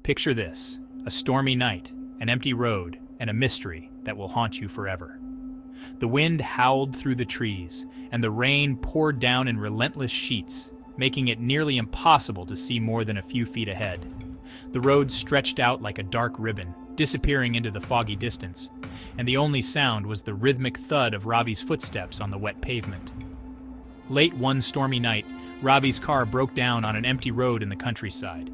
Picture this: a stormy night, an empty road, and a mystery that will haunt you forever. The wind howled through the trees, and the rain poured down in relentless sheets, making it nearly impossible to see more than a few feet ahead. The road stretched out like a dark ribbon, disappearing into the foggy distance, and the only sound was the rhythmic thud of Ravi's footsteps on the wet pavement. Late one stormy night, Ravi's car broke down on an empty road in the countryside.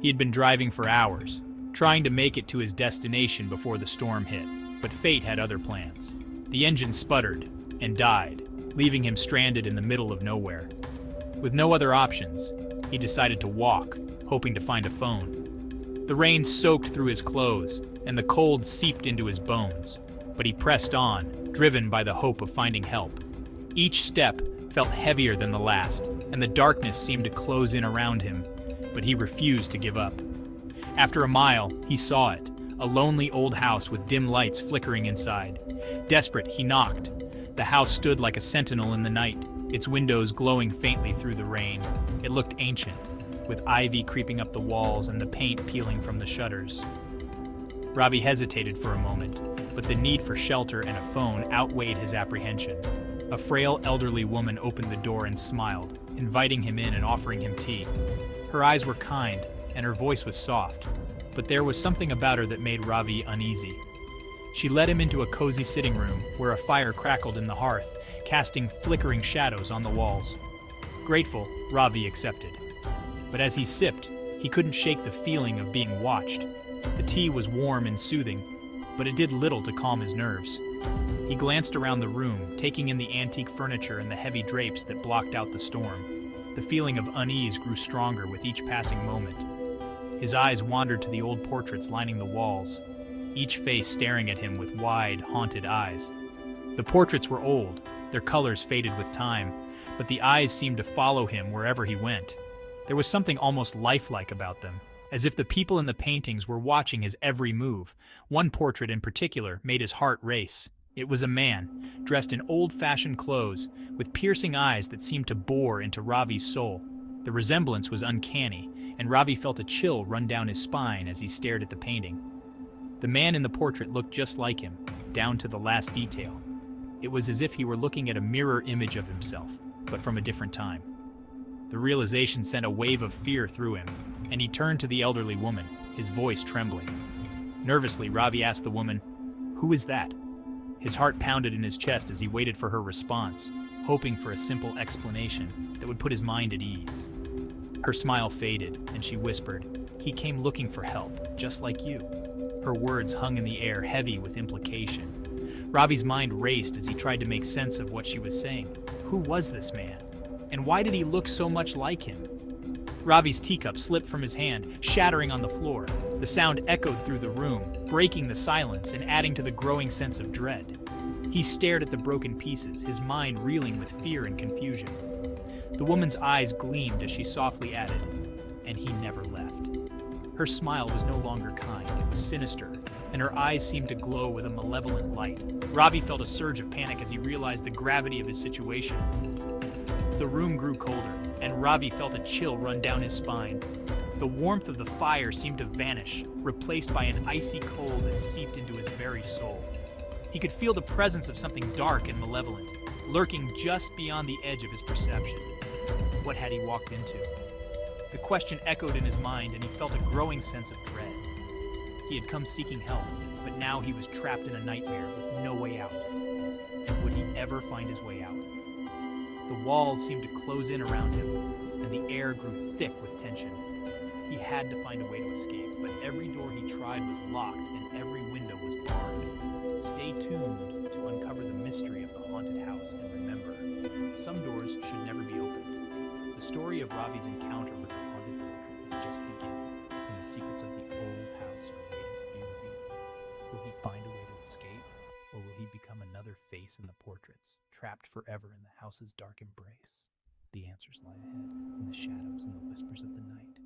He had been driving for hours, trying to make it to his destination before the storm hit, but fate had other plans. The engine sputtered and died, leaving him stranded in the middle of nowhere. With no other options, he decided to walk, hoping to find a phone. The rain soaked through his clothes, and the cold seeped into his bones, but he pressed on, driven by the hope of finding help. Each step felt heavier than the last, and the darkness seemed to close in around him, but he refused to give up. After a mile, he saw it, a lonely old house with dim lights flickering inside. Desperate, he knocked. The house stood like a sentinel in the night, its windows glowing faintly through the rain. It looked ancient, with ivy creeping up the walls and the paint peeling from the shutters. Ravi hesitated for a moment, but the need for shelter and a phone outweighed his apprehension. A frail elderly woman opened the door and smiled, inviting him in and offering him tea. Her eyes were kind, and her voice was soft, but there was something about her that made Ravi uneasy. She led him into a cozy sitting room where a fire crackled in the hearth, casting flickering shadows on the walls. Grateful, Ravi accepted. But as he sipped, he couldn't shake the feeling of being watched. The tea was warm and soothing, but it did little to calm his nerves. He glanced around the room, taking in the antique furniture and the heavy drapes that blocked out the storm. The feeling of unease grew stronger with each passing moment. His eyes wandered to the old portraits lining the walls, each face staring at him with wide, haunted eyes. The portraits were old, their colors faded with time, but the eyes seemed to follow him wherever he went. There was something almost lifelike about them, as if the people in the paintings were watching his every move. One portrait in particular made his heart race. It was a man, dressed in old-fashioned clothes, with piercing eyes that seemed to bore into Ravi's soul. The resemblance was uncanny, and Ravi felt a chill run down his spine as he stared at the painting. The man in the portrait looked just like him, down to the last detail. It was as if he were looking at a mirror image of himself, but from a different time. The realization sent a wave of fear through him, and he turned to the elderly woman, his voice trembling. Nervously, Ravi asked the woman, "Who is that?" His heart pounded in his chest as he waited for her response, hoping for a simple explanation that would put his mind at ease. Her smile faded, and she whispered, "He came looking for help, just like you." Her words hung in the air, heavy with implication. Ravi's mind raced as he tried to make sense of what she was saying. Who was this man? And why did he look so much like him? Ravi's teacup slipped from his hand, shattering on the floor. The sound echoed through the room, breaking the silence and adding to the growing sense of dread. He stared at the broken pieces, his mind reeling with fear and confusion. The woman's eyes gleamed as she softly added, "And he never left." Her smile was no longer kind, it was sinister, and her eyes seemed to glow with a malevolent light. Ravi felt a surge of panic as he realized the gravity of his situation. The room grew colder, and Ravi felt a chill run down his spine. The warmth of the fire seemed to vanish, replaced by an icy cold that seeped into his very soul. He could feel the presence of something dark and malevolent, lurking just beyond the edge of his perception. What had he walked into? The question echoed in his mind, and he felt a growing sense of dread. He had come seeking help, but now he was trapped in a nightmare with no way out. And would he ever find his way out? The walls seemed to close in around him, and the air grew thick with tension. He had to find a way to escape, but every door he tried was locked, and every window was barred. Stay tuned to uncover the mystery of the haunted house, and remember, some doors should never be opened. The story of Ravi's encounter with the haunted portrait is just beginning, and the secrets of the old house are waiting to be revealed. Will he find a way to escape, or will he become another face in the portraits, trapped forever in the house's dark embrace? The answers lie ahead, in the shadows and the whispers of the night.